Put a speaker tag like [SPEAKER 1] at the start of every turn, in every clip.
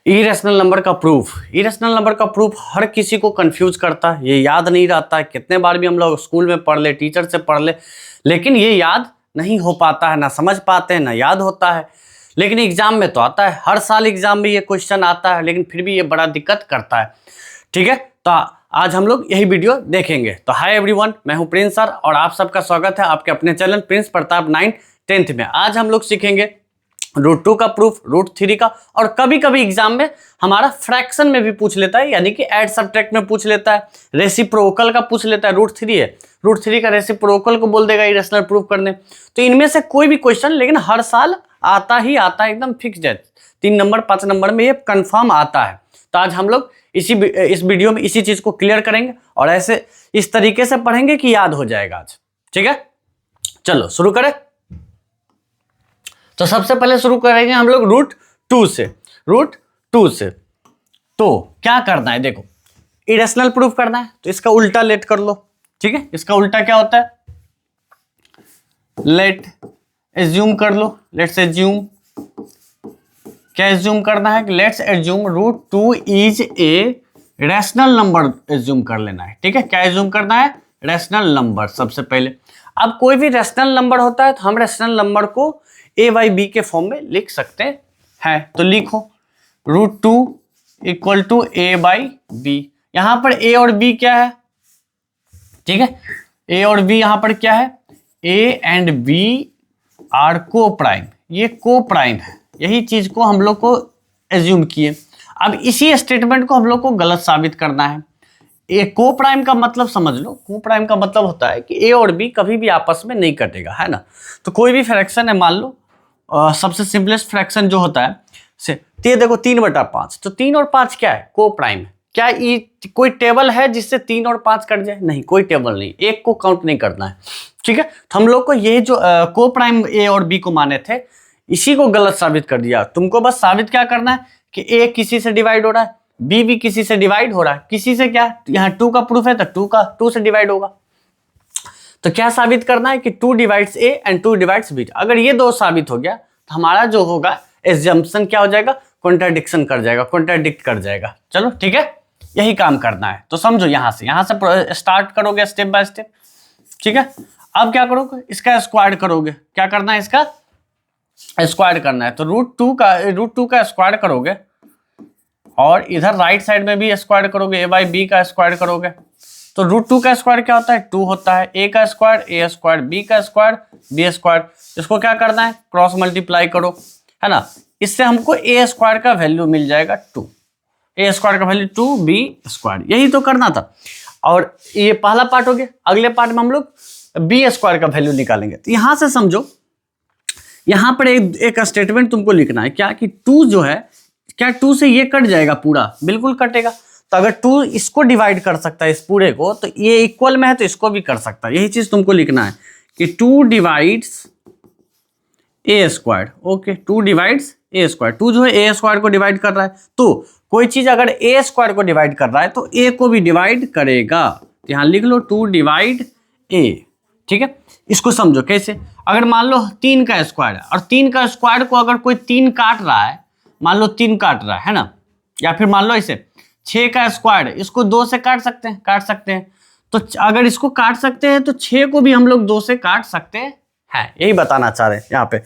[SPEAKER 1] Irrational number का proof. Irrational number का proof हर किसी को कंफ्यूज करता है, ये याद नहीं रहता है। कितने बार भी हम लोग स्कूल में पढ़ ले, टीचर से पढ़ ले, लेकिन ये याद नहीं हो पाता है, ना समझ पाते हैं, ना याद होता है। लेकिन एग्जाम में तो आता है, हर साल एग्जाम में ये क्वेश्चन आता है, लेकिन फिर भी ये बड़ा दिक्कत करता है। ठीक है, तो आज हम लोग यही वीडियो देखेंगे। तो हाय एवरीवन, मैं हूं प्रिंस सर और आप सबका स्वागत है आपके अपने channel Prince Pratap 9th 10th में। आज हम लोग सीखेंगे √2 का प्रूफ, √3 का, और कभी कभी एग्जाम में हमारा फ्रैक्शन में भी पूछ लेता है, यानी कि ऐड सब्ट्रैक्ट में पूछ लेता है, रेसिप्रोकल का पूछ लेता है। √3 है, √3 का रेसिप्रोकल को बोल देगा इरेशनल प्रूफ करने। तो इनमें से कोई भी क्वेश्चन लेकिन हर साल आता ही आता है, एकदम फिक्स है। 3 नंबर 5 नंबर में ये कंफर्म आता है। तो आज हम लोग इस वीडियो में इसी चीज को क्लियर करेंगे और ऐसे इस तरीके से पढ़ेंगे कि याद हो जाएगा आज। ठीक है, चलो शुरू करें। तो सबसे पहले शुरू करेंगे हम लोग √2 से। √2 से तो क्या करना है, देखो इरेशनल प्रूफ करना है तो इसका उल्टा लेट कर लो। ठीक है, इसका उल्टा क्या होता है, लेट एज्यूम कर लो। लेट्स एज्यूम, क्या एज्यूम करना है कि let's assume √2 is a rational number assume कर लेना है। ठीक है, क्या एज्यूम करना है, रैशनल नंबर। सबसे पहले अब कोई भी रैशनल नंबर होता है तो हम रैशनल नंबर को a/b के फॉर्म में लिख सकते हैं। तो लिखो √2 इक्वल टू a/b। यहां पर a और b क्या है, ठीक है, a और b यहां पर क्या है, a and b are coprime, ये को प्राइम है। यही चीज को हम लोग को एज्यूम किए। अब इसी स्टेटमेंट को हम लोग को गलत साबित करना है। ए को प्राइम का मतलब समझ लो, को प्राइम का मतलब होता है कि ए और बी कभी भी आपस में नहीं कटेगा, है ना। तो कोई भी फ्रैक्शन है, मान लो सबसे सिंपलेस्ट फ्रैक्शन जो होता है से ये देखो 3/5, तो 3 और 5 क्या है, को प्राइम है। क्या ये कोई टेबल है जिससे 3 और 5 कट जाए, नहीं, कोई टेबल नहीं, एक को काउंट नहीं करना है। ठीक है, तो हम लोग को ये जो को प्राइम ए और बी को माने थे, इसी को गलत साबित कर दिया। तुमको बस साबित क्या करना है कि ए किसी से डिवाइड हो रहा है, बी भी किसी से डिवाइड हो रहा है। किसी से क्या, यहाँ 2 का प्रूफ है तो 2 से डिवाइड होगा। तो क्या साबित करना है कि 2 divides a and 2 divides b. अगर ये दो साबित हो गया तो हमारा जो होगा एजम्पशन क्या हो जाएगा, कॉन्ट्राडिक्शन कर जाएगा, कॉन्ट्राडिक्ट कर जाएगा। चलो ठीक है, यही काम करना है। तो समझो यहां से स्टार्ट करोगे स्टेप बाय स्टेप। ठीक है, अब क्या करोगे, इसका स्क्वायर करोगे। क्या करना है, इसका स्क्वायर करना है। तो √2 का स्क्वायर करोगे और इधर राइट साइड में भी स्क्वायर करोगे, a/b का स्क्वायर करोगे। तो √2 का स्क्वायर क्या होता है, 2 होता है। a का स्क्वायर a स्क्वायर, b का स्क्वायर b स्क्वायर। इसको क्या करना है, क्रॉस मल्टीप्लाई करो, है ना। इससे हमको a स्क्वायर का वैल्यू मिल जाएगा 2, a स्क्वायर का वैल्यू 2b स्क्वायर। यही तो करना था। और ये पहला पार्ट हो गया। अगले पार्ट में हम लोग b स्क्वायर का वैल्यू निकालेंगे। तो यहां से समझो, यहां पर एक स्टेटमेंट तुमको लिखना है, क्या कि 2 जो है, क्या 2 से ये कट जाएगा, पूरा बिल्कुल कटेगा। तो अगर 2 इसको डिवाइड कर सकता है, इस पूरे को, तो ये इक्वल में है तो इसको भी कर सकता है। यही चीज तुमको लिखना है कि 2 डिवाइड्स ए स्क्वायर। ओके, 2 डिवाइड्स ए स्क्वायर। 2 जो है ए स्क्वायर को डिवाइड कर रहा है, तो कोई चीज अगर ए स्क्वायर को डिवाइड कर रहा है तो ए को भी डिवाइड करेगा। तो यहां लिख लो 2 डिवाइड ए। ठीक है, इसको समझो कैसे। अगर मान लो 3 का स्क्वायर है और 3 का स्क्वायर को अगर कोई 3 काट रहा है, मान लो 3 काट रहा है ना, या फिर मान लो इसे 6 का स्क्वायर है, इसको 2 से काट सकते हैं। तो अगर इसको काट सकते हैं तो 6 को भी हम लोग 2 से काट सकते हैं। यही बताना चाह रहे हैं यहाँ पे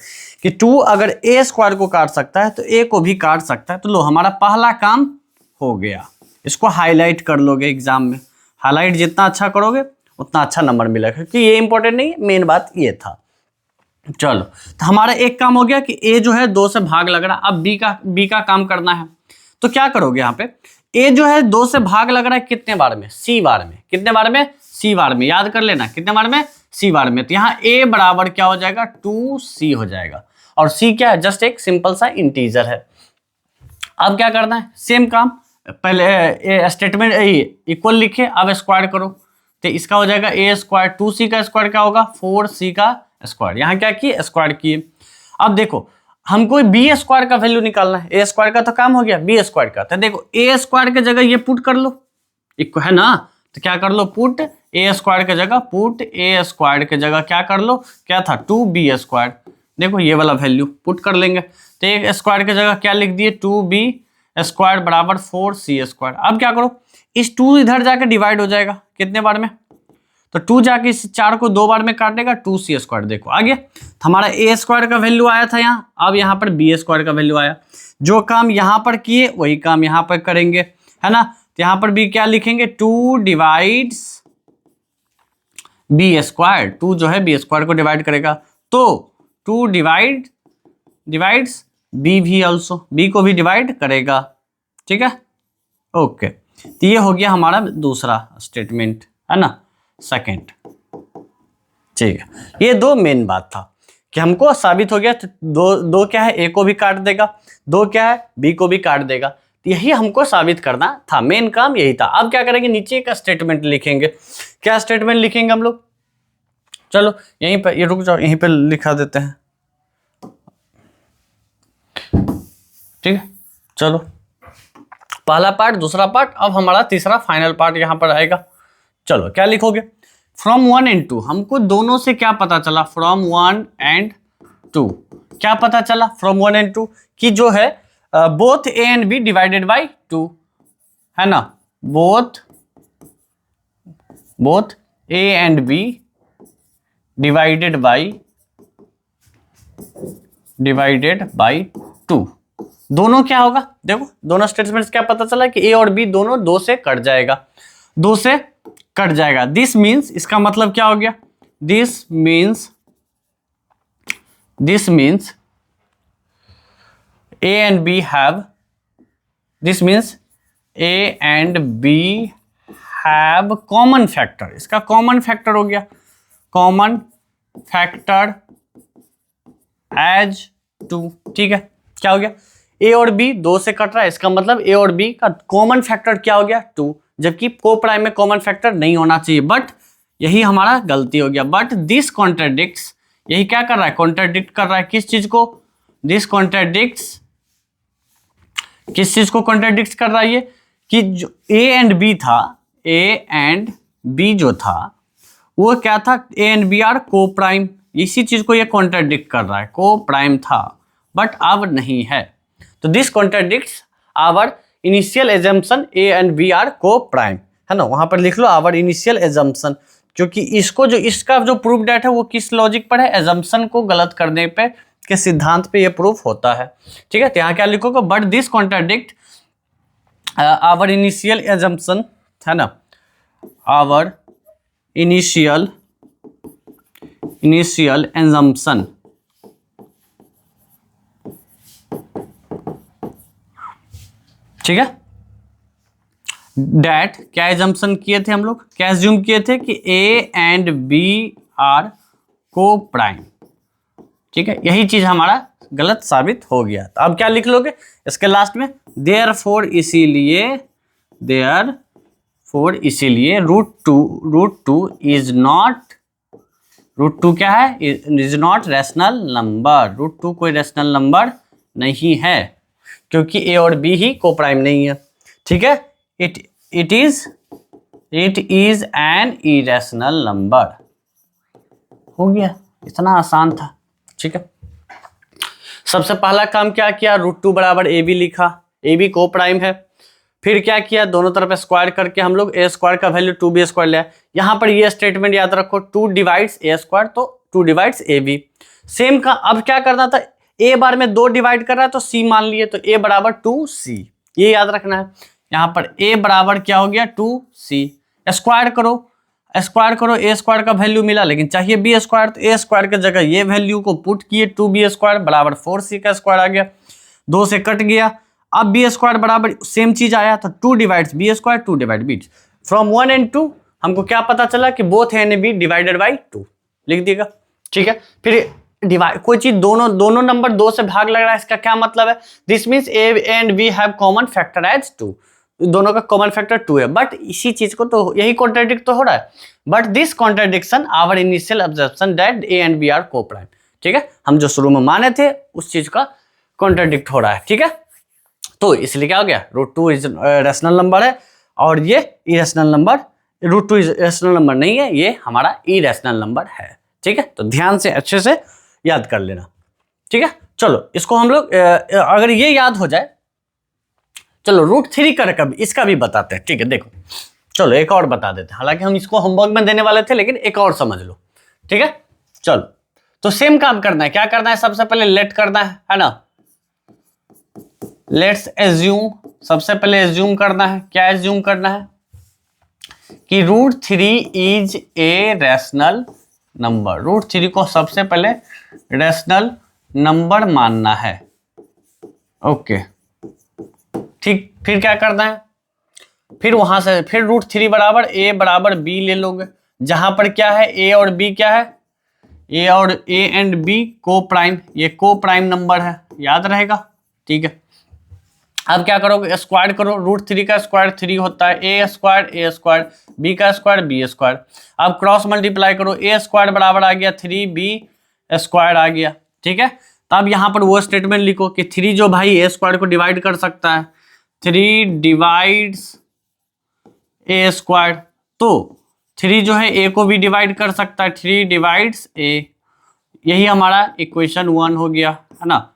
[SPEAKER 1] कि 2 अगर ए स्क्वायर को काट सकता है तो ए को भी काट सकता है। तो लो, हमारा पहला काम हो गया। इसको हाईलाइट कर लोगे एग्जाम में। हाईलाइट जितना अच्छा करोगे उतना अच्छा नंबर मिलेगा, क्योंकि ये इंपॉर्टेंट नहीं है, मेन बात ये था। चलो, तो हमारा एक काम हो गया कि ए जो है 2 से भाग लग रहा है। अब बी का काम करना है। तो क्या करोगे, यहाँ पे ए जो है 2 से भाग लग रहा है कितने बार में, सी बार में। कितने बार में, सी बार में। याद कर लेना, कितने बार में, सी बार में। तो यहाँ ए बराबर क्या हो जाएगा, 2c हो जाएगा। और सी क्या है, जस्ट एक सिंपल सा इंटीजर है। अब क्या करना है, सेम काम, पहले स्टेटमेंट इक्वल लिखे, अब स्क्वायर करो। तो इसका हो जाएगा a स्क्वायर, 2c का स्क्वायर क्या होगा, 4c का स्क्वायर। यहाँ क्या किए, स्क्वायर किए। अब देखो, हमको b स्क्वायर का वैल्यू निकालना है। a स्क्वायर का तो काम हो गया, b स्क्वायर का। तो देखो a स्क्वायर की जगह ये पुट कर लो, है ना। तो क्या कर लो, पुट a स्क्वायर की जगह, पुट a स्क्वायर की जगह क्या कर लो, क्या था, 2b स्क्वायर। देखो ये वाला वैल्यू पुट कर लेंगे। तो a स्क्वायर की जगह क्या लिख दिए, 2b स्क्वायर बराबर 4c²। अब क्या करो, इस 2 इधर जाकर डिवाइड हो जाएगा कितने बार में, तो 2 जाके इस 4 को 2 बार में काट देगा, 2c²। देखो आ गया, तो हमारा a² का वैल्यू आया था यहाँ, अब यहाँ पर b² का वैल्यू आया। जो काम यहाँ पर किए वही काम यहाँ पर करेंगे, है ना। तो यहाँ पर भी क्या लिखेंगे, 2 डिवाइड्स b², 2 जो है b² को डिवाइड करेगा, तो 2 डिवाइड्स b भी ऑल्सो, b को भी डिवाइड करेगा, ठीक है। ओके, तो ये हो गया हमारा दूसरा स्टेटमेंट, है ना, सेकंड। ठीक है, ये दो मेन बात था कि हमको साबित हो गया, तो दो क्या है, a को भी काट देगा, 2 क्या है, b को भी काट देगा। तो यही हमको साबित करना था, मेन काम यही था। अब क्या करेंगे, नीचे का स्टेटमेंट लिखेंगे। क्या स्टेटमेंट लिखेंगे हम लोग, चलो यहीं पर, ये रुक जाओ, यहीं पर लिखा देते हैं, ठीक है। चलो पहला पार्ट, दूसरा पार्ट, अब हमारा तीसरा फाइनल पार्ट यहां पर आएगा। चलो क्या लिखोगे, फ्रॉम 1 and 2, हमको दोनों से क्या पता चला, फ्रॉम 1 and 2 क्या पता चला, फ्रॉम 1 and 2 कि जो है both a and b divided by 2, है ना, both a and b divided by 2। दोनों क्या होगा, देखो दोनों स्टेटमेंट्स क्या पता चला कि a और b दोनों 2 से कट जाएगा, 2 से कट जाएगा। दिस मीन्स, इसका मतलब क्या हो गया, this means a and b have, this means a and b have common factor, इसका कॉमन फैक्टर हो गया, कॉमन फैक्टर एज 2, ठीक है। क्या हो गया, a और b 2 से कट रहा है, इसका मतलब a और b का कॉमन फैक्टर क्या हो गया, 2, जबकि को प्राइम में कॉमन फैक्टर नहीं होना चाहिए, बट यही हमारा गलती हो गया। बट दिस कॉन्ट्राडिक्ट्स, यही क्या कर रहा है, कॉन्ट्राडिक्ट कर रहा है किस चीज को, दिस कॉन्ट्राडिक्ट्स, किस चीज को कॉन्ट्राडिक्ट कर रहा है ये, कि जो a एंड b था, a एंड b जो था वो क्या था, a एंड b आर को प्राइम, इसी चीज को ये कॉन्ट्राडिक्ट कर रहा है, को प्राइम था बट अब नहीं है। तो this contradicts our initial assumption a and b are coprime, है ना, वहां पर लिख लो आवर इनिशियल एजम्पशन, क्योंकि इसको जो इसका जो प्रूफ डेट है वो किस लॉजिक पर है, एजम्पशन को गलत करने पे के सिद्धांत पे ये प्रूफ होता है, ठीक है। तो यहाँ क्या लिखोगे, but this contradict our initial assumption, है ना, आवर इनिशियल एजम्पशन, ठीक है। डैट क्या एजम्पशन किए थे हम लोग, क्या एज्यूम किए थे कि a and b are coprime, ठीक है। यही चीज हमारा गलत साबित हो गया। तो अब क्या लिख लोगे इसके लास्ट में, देयरफॉर इसीलिए root two is not, root two क्या है, is not rational number, root two कोई रैशनल नंबर नहीं है, क्योंकि a और b ही को प्राइम नहीं है, ठीक है। It is an irrational number, हो गया, इतना आसान था, ठीक है। सबसे पहला काम क्या किया, √2 बराबर a b लिखा, a b को प्राइम है। फिर क्या किया, दोनों तरफ स्क्वायर करके हम लोग a² का वैल्यू 2b² लिया। यहाँ पर ये स्टेटमेंट याद रखो, 2 डिवाइड्स a², तो 2 डिवाइड्स ab। सेम का अब क्या करना था, a बार में 2 डिवाइड कर रहा है तो c मान लिए, तो a बराबर 2c, ये याद रखना है। यहाँ पर a बराबर क्या हो गया, 2c। स्क्वायर करो a² का वैल्यू मिला, लेकिन चाहिए b², तो a² के जगह ये वैल्यू को पुट किए, 2b² बराबर 4c का स्क्वायर आ गया, 2 से कट गया। अब b² बराबर सेम चीज आया, तो 2 divides b², 2 divide b। From 1 and 2 हमको क्या पता चला कि both a and b divided by 2, लिख दिएगा, ठीक है। फिर डिवाइड, कोई चीज दोनों नंबर 2 से भाग लग रहा है, इसका क्या मतलब है, this means a and b have common factor as 2, दोनों का कॉमन फैक्टर 2 है। बट इसी चीज को तो यही कॉन्ट्राडिक्ट तो हो रहा है, but this contradiction our initial observation that a and b are coprime, ठीक है। हम जो शुरू में माने थे उस चीज का कॉन्ट्राडिक्ट हो रहा है, ठीक है। तो इसलिए क्या हो गया, √2 इज रैशनल नंबर है, और ये irrational number, √2 is rational number नहीं है, ये हमारा इरेशनल नंबर है, ठीक है। तो ध्यान से अच्छे से याद कर लेना, ठीक है। चलो इसको हम लोग अगर ये याद हो जाए चलो रूट 3 कर कभी इसका भी बताते हैं, ठीक है। देखो चलो एक और बता देते हैं, हालांकि हम इसको होमवर्क में देने वाले थे, लेकिन एक और समझ लो, ठीक है। चलो तो सेम काम करना है, क्या करना है, सबसे पहले लेट करना है ना। लेट्स एज्यूम, सबसे पहले एज्यूम करना है, क्या एज्यूम करना है कि root 3 is a rational number. Root 3 को सबसे पहले रैशनल नंबर मानना है, ओके ठीक। फिर क्या करना है, फिर वहां से फिर रूट 3 बराबर ए बराबर बी ले लोगे, जहां पर क्या है ए और बी, क्या है ए और ए एंड बी को प्राइम, ये को प्राइम नंबर है, याद रहेगा, ठीक है। अब क्या करोगे, स्क्वायर करो, रूट 3 का स्क्वायर 3 होता है, ए स्क्वायर, बी का स्क्वायर बी स्क्वायर। अब क्रॉस मल्टीप्लाई करो, ए स्क्वायर बराबर आ गया 3b स्क्वायर आ गया, ठीक है। तो अब यहाँ पर वो स्टेटमेंट लिखो कि 3 जो भाई ए स्क्वायर को डिवाइड कर सकता है, 3 डिवाइड्स ए स्क्वायर, तो 3 जो है ए को भी डिवाइड कर सकता है, 3 डिवाइड्स ए। यही हमारा इक्वेशन 1 हो गया, है ना।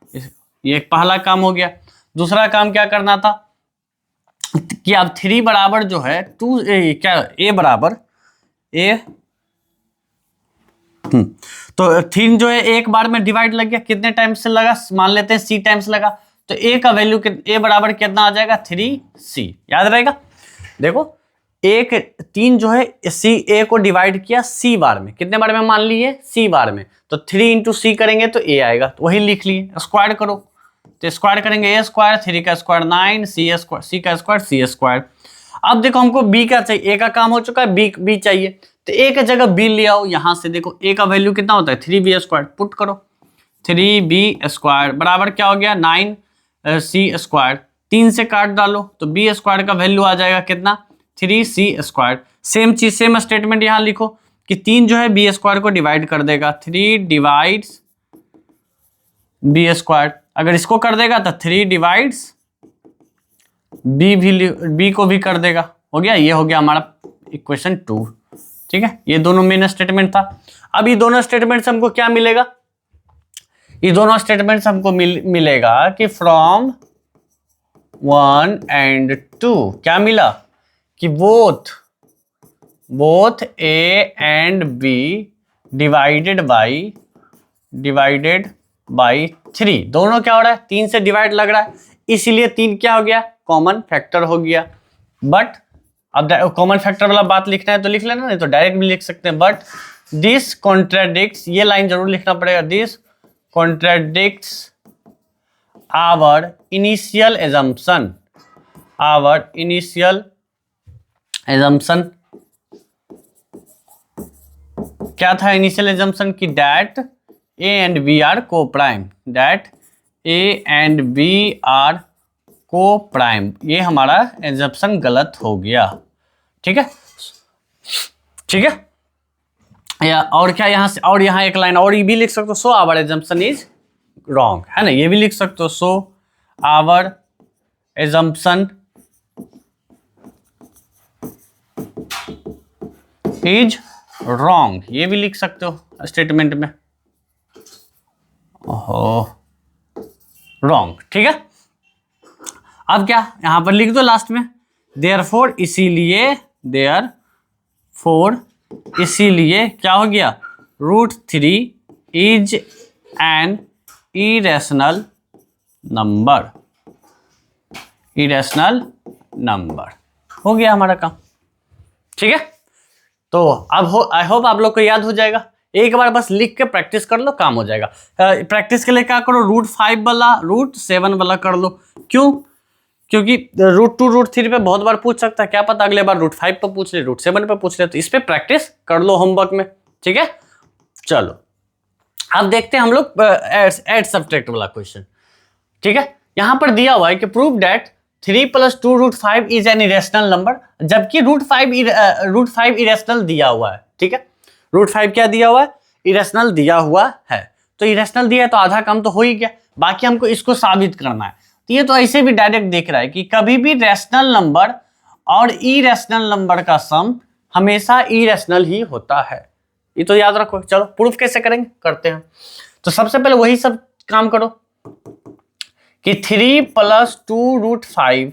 [SPEAKER 1] ये पहला काम हो गया। दूसरा काम क्या करना था कि अब 3 बराबर जो है 2 क्या ए बराबर ए, तो 3 जो है एक बार में डिवाइड लग गया, कितने टाइम्स से लगा, मान लेते हैं c टाइम्स लगा, तो a का वैल्यू a बराबर कितना आ जाएगा 3c, याद रहेगा। देखो 3 जो है a को डिवाइड किया c बार में, कितने बार में मान लिए c बार में, तो 3 इंटू c करेंगे तो a आएगा, तो वही लिख लिए। स्क्वायर करो तो स्क्वायर करेंगे a स्क्वायर, 3 का स्क्वायर 9, c का स्क्वायर c स्क्वायर। अब देखो हमको b का चाहिए, a का काम हो चुका है, b चाहिए, तो a की जगह b ले आओ। यहां से देखो a का वैल्यू कितना होता है 3b स्क्वायर, पुट करो 3b स्क्वायर बराबर क्या हो गया 9c स्क्वायर, 3 से काट डालो तो b स्क्वायर का वैल्यू आ जाएगा कितना 3c स्क्वायर। सेम चीज सेम स्टेटमेंट यहां लिखो कि 3 जो है b स्क्वायर को डिवाइड कर देगा, 3 डिवाइड्स b स्क्वायर, अगर इसको कर देगा तो 3 डिवाइड्स b को भी कर देगा, हो गया। ये हो गया हमारा इक्वेशन 2, ठीक है। ये दोनों मेन स्टेटमेंट था। अब ये दोनों स्टेटमेंट से हमको क्या मिलेगा, ये दोनों स्टेटमेंट से हमको मिलेगा कि फ्रॉम 1 एंड 2 क्या मिला कि both a and b divided by 3, दोनों क्या हो रहा है 3 से डिवाइड लग रहा है, इसीलिए 3 क्या हो गया कॉमन फैक्टर हो गया। बट अब कॉमन फैक्टर वाला बात लिखना है तो लिख लेना, नहीं तो डायरेक्ट भी लिख सकते हैं। बट दिस कॉन्ट्राडिक्ट्स, ये लाइन जरूर लिखना पड़ेगा, this contradicts our initial assumption, क्या था इनिशियल एजम्पशन की that a and b are coprime, ये हमारा एजम्पशन गलत हो गया, ठीक है। या और क्या यहां से, और यहां एक लाइन और ये भी लिख सकते हो, so our assumption is wrong, है ना, ये भी लिख सकते हो, so our assumption is wrong, ये भी लिख सकते हो स्टेटमेंट में, ओहो रॉन्ग, ठीक है। अब क्या यहां पर लिख दो लास्ट में, देयरफॉर इसीलिए क्या हो गया root 3 is an irrational number, हो गया हमारा काम, ठीक है। तो अब आई होप आप लोग को याद हो जाएगा, एक बार बस लिख के प्रैक्टिस कर लो, काम हो जाएगा। प्रैक्टिस के लिए क्या करो, रूट 5 वाला रूट 7 वाला कर लो, क्यों, क्योंकि रूट 2 रूट 3 पे बहुत बार पूछ सकता है, क्या पता अगले बार रूट 5 पे पूछ ले, रूट 7 पे पूछ ले, तो इस पे प्रैक्टिस कर लो होमवर्क में, ठीक है। चलो अब देखते हैं हम लोग एड सब्ट्रैक्ट वाला क्वेश्चन, ठीक है। यहां पर दिया हुआ है कि prove that 3 + 2 root 5 is an irrational number, जबकि रूट 5 इरेशनल दिया हुआ है, ठीक है। रूट 5 क्या दिया हुआ है, इरेशनल दिया हुआ है, तो इरेशनल दिया है तो आधा काम तो हो ही गया, बाकी हमको इसको साबित करना है। तो ये तो ऐसे भी डायरेक्ट देख रहा है कि कभी भी रैशनल नंबर और इरेशनल नंबर का सम हमेशा इरेशनल ही होता है, ये तो याद रखो। चलो प्रूफ कैसे करेंगे, करते हैं। तो सबसे पहले वही सब काम करो कि 3 + 2 रूट 5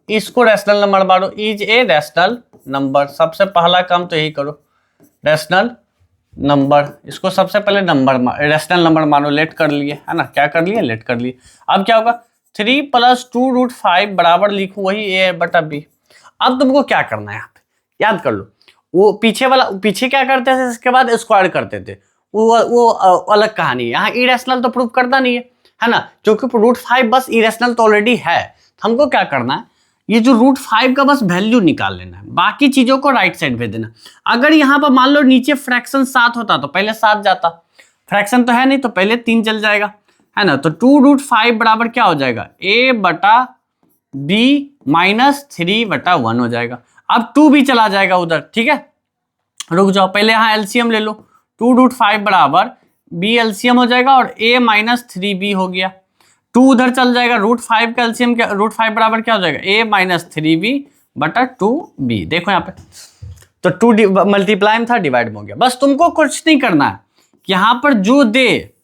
[SPEAKER 1] इसको रैशनल नंबर मानो, इज ए रैशनल नंबर। सबसे पहला काम तो यही करो, रैशनल नंबर, इसको सबसे पहले नंबर रैशनल नंबर मानो। लेट कर लिए, है ना, क्या कर लिए, लेट कर लिए। अब क्या होगा, 3 + 2√5 बराबर लिखो वही ए बटा बी। अब तुमको क्या करना है यहाँ पे, याद कर लो। वो पीछे वाला, पीछे क्या करते थे, इसके बाद स्क्वायर करते थे, वो अलग कहानी है। यहाँ इरेशनल तो प्रूव करना नहीं है ना, क्योंकि √5 बस इरेशनल तो ऑलरेडी है। हमको क्या करना है, ये जो √5 का बस वैल्यू निकाल लेना है, बाकी चीजों को राइट साइड भेज देना। अगर यहाँ पर मान लो नीचे फ्रैक्शन 7 होता तो पहले 7 जाता, फ्रैक्शन तो है नहीं तो पहले 3 चल जाएगा, है ना। तो 2√5 बराबर क्या हो जाएगा, a बटा b माइनस 3/1 हो जाएगा। अब 2 भी चला जाएगा उधर, ठीक है। रुक जाओ, पहले यहाँ एलसीएम ले लो। 2√5 बराबर b एलसीएम हो जाएगा और a माइनस 3b हो गया। 2 उधर चल जाएगा, √5 का एलसीएम क्या, √5 बराबर क्या हो जाएगा, a माइनस 3b बटा 2b। देखो यहाँ पे तो 2 मल्टीप्लाई में था, डिवाइड में हो गया। बस तुमको कुछ नहीं करना है, यहाँ पर जो दे,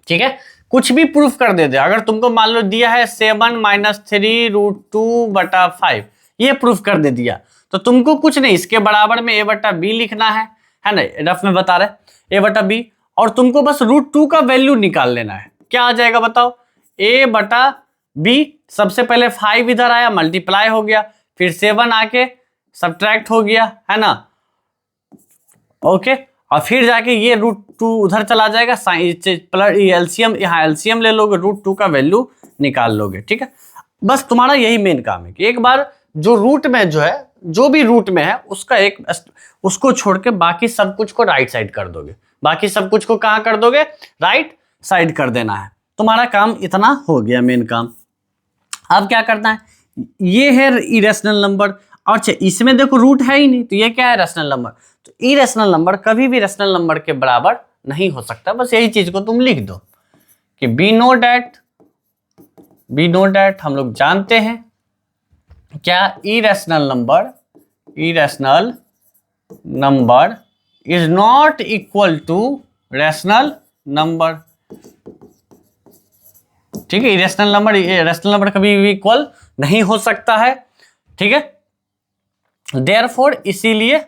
[SPEAKER 1] ठीक है, कुछ भी प्रूफ कर दे। अगर तुमको मान लो दिया है 7 - 3√2/5, ये प्रूफ कर दे दिया तो तुमको कुछ नहीं, इसके बराबर में a बटा b लिखना है ना, रफ में बता रहे a बटा b, और तुमको बस √2 का वैल्यू निकाल लेना है। क्या आ जाएगा बताओ, a बटा b, सबसे पहले 5 इधर आया, मल्टीप्लाई हो गया, फिर 7 आके सब्ट्रैक्ट हो गया, है ना, ओके। और फिर जाके ये √2 उधर चला जाएगा, एलसीएम, यहाँ एलसीएम ले लोगे, √2 का वैल्यू निकाल लोगे, ठीक है। बस तुम्हारा यही मेन काम है कि एक बार जो रूट में जो है, जो भी रूट में है उसका एक, उसको छोड़ के बाकी सब कुछ को राइट साइड कर दोगे। बाकी सब कुछ को कहाँ कर दोगे, राइट साइड कर देना है। तुम्हारा काम इतना हो गया, मेन काम। अब क्या करना है, ये है इरेशनल नंबर, और इसमें देखो रूट है ही नहीं, तो ये क्या है, रैशनल नंबर। तो इरेशनल नंबर कभी भी रैशनल नंबर के बराबर नहीं हो सकता। बस यही चीज को तुम लिख दो कि बी नो डैट हम लोग जानते हैं क्या, irrational number is not equal to rational number, ठीक है। इरेशनल नंबर कभी भी इक्वल नहीं हो सकता है, ठीक है। देयरफॉर, इसीलिए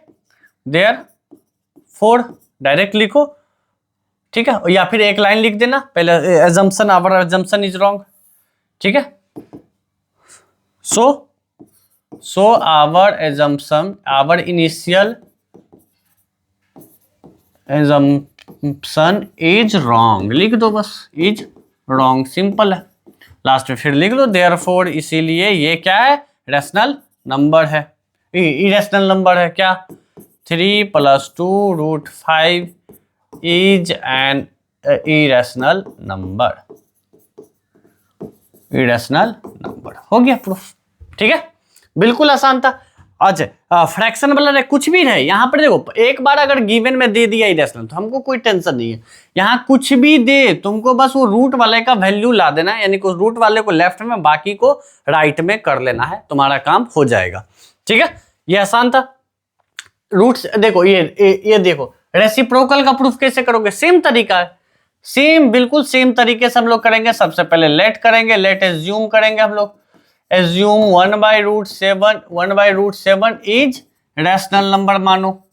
[SPEAKER 1] देयरफॉर डायरेक्ट लिखो, ठीक है, या फिर एक लाइन लिख देना पहले, assumption, our assumption is wrong, ठीक है। so our assumption, our initial assumption is wrong, लिख दो बस, is wrong, सिंपल है। लास्ट में फिर लिख दो देयरफॉर, इसीलिए ये क्या है, रैशनल नंबर है, इरेशनल नंबर है। क्या, 3 + 2√5 is an irrational number, irrational number हो गया प्रूफ, ठीक है। बिल्कुल आसान था। अच्छा, फ्रैक्शन वाला रहे, कुछ भी रहे, यहाँ पर देखो एक बार अगर गिवन में दे दिया इरेशनल तो हमको कोई टेंशन नहीं है। यहाँ कुछ भी दे, तुमको बस वो रूट वाले का वैल्यू ला देना है, यानी कि रूट वाले को लेफ्ट में, बाकी को राइट में कर लेना है, तुम्हारा काम हो जाएगा, ठीक है। ये आसान था। रूट्स देखो, ये देखो, रेसिप्रोकल का प्रूफ कैसे करोगे, सेम तरीका है, सेम, बिल्कुल सेम तरीके से हम लोग करेंगे। सबसे पहले लेट करेंगे, लेट एज्यूम करेंगे हम लोग, एज्यूम 1/√7 इज रैशनल नंबर मानो,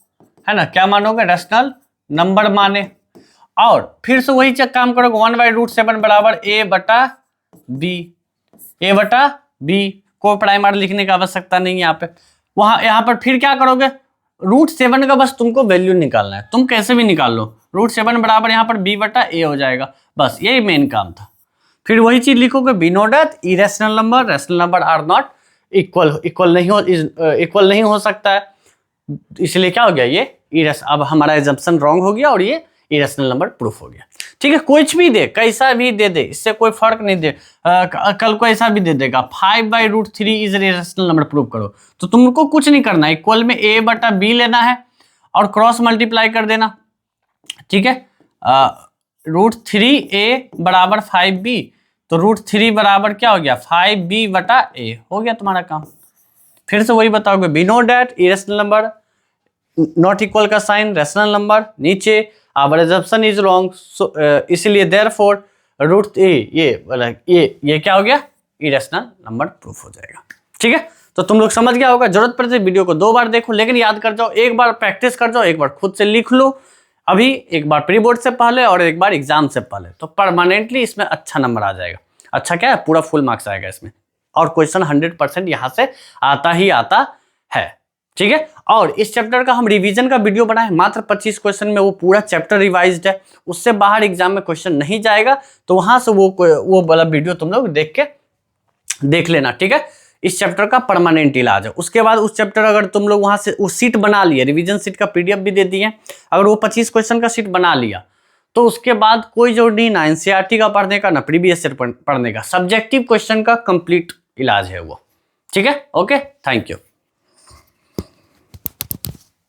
[SPEAKER 1] है ना, क्या मानोगे, रैशनल नंबर माने। और फिर से वही काम करोगे, 1/√7 बराबर a बटा b, को प्राइमर लिखने की आवश्यकता नहीं है यहाँ पे। यहाँ पर फिर क्या करोगे, √7 का बस तुमको वैल्यू निकालना है, तुम कैसे भी निकाल लो। √7 बराबर यहाँ पर b बटा a हो जाएगा, बस यही मेन काम था। फिर वही चीज लिखोगे, be know that irrational number, rational number are not equal नहीं हो सकता है, इसलिए क्या हो गया, ये अब हमारा एजम्पशन रॉन्ग हो गया और ये इरेशनल नंबर प्रूफ हो गया, ठीक है। कुछ भी दे, कैसा भी दे दे, इससे कोई फर्क नहीं दे। कल को ऐसा भी दे देगा 5/√3 इज इरेशनल नंबर प्रूव करो, तो तुमको कुछ नहीं करना, इक्वल में a बटा b लेना है और क्रॉस मल्टीप्लाई कर देना, ठीक है। √3a बराबर 5b, तो √3 बराबर क्या हो गया, 5b बटा a, हो गया तुम्हारा काम। फिर से वही बताओगे, B know that irrational number, not equal का साइन, रैशनल नंबर, नीचे आवर एजम्पशन इज रॉन्ग, इसलिए देयरफॉर ये क्या हो गया, इरेशनल नंबर प्रूफ हो जाएगा। ठीक है, तो तुम लोग समझ गया होगा। जरूरत पड़े तो वीडियो को 2 बार देखो, लेकिन याद कर जाओ, एक बार प्रैक्टिस कर जाओ, एक बार खुद से लिख लो, अभी एक बार प्री बोर्ड से पहले और एक बार एग्जाम से पहले, तो परमानेंटली इसमें अच्छा नंबर आ जाएगा। अच्छा क्या है, पूरा फुल मार्क्स आएगा इसमें, और क्वेश्चन 100% यहां से आता ही आता है। ठीक है, और इस चैप्टर का हम रिवीजन का वीडियो बनाए, मात्र 25 क्वेश्चन में वो पूरा चैप्टर रिवाइज्ड है, उससे बाहर एग्जाम में क्वेश्चन नहीं जाएगा, तो वहां से वो वाला वीडियो तुम लोग देख लेना। ठीक है, इस चैप्टर का परमानेंट इलाज है। उसके बाद उस चैप्टर अगर तुम लोग वहां से उस सीट बना लिए, रिवीजन सीट का पीडीएफ भी दे दिए, अगर वो 25 क्वेश्चन का सीट बना लिया, तो उसके बाद कोई जरूरत नहीं ना एनसीईआरटी का पढ़ने का, ना प्रीवियस ईयर पढ़ने का, सब्जेक्टिव क्वेश्चन का कंप्लीट इलाज है वो। ठीक है, ओके, थैंक यू।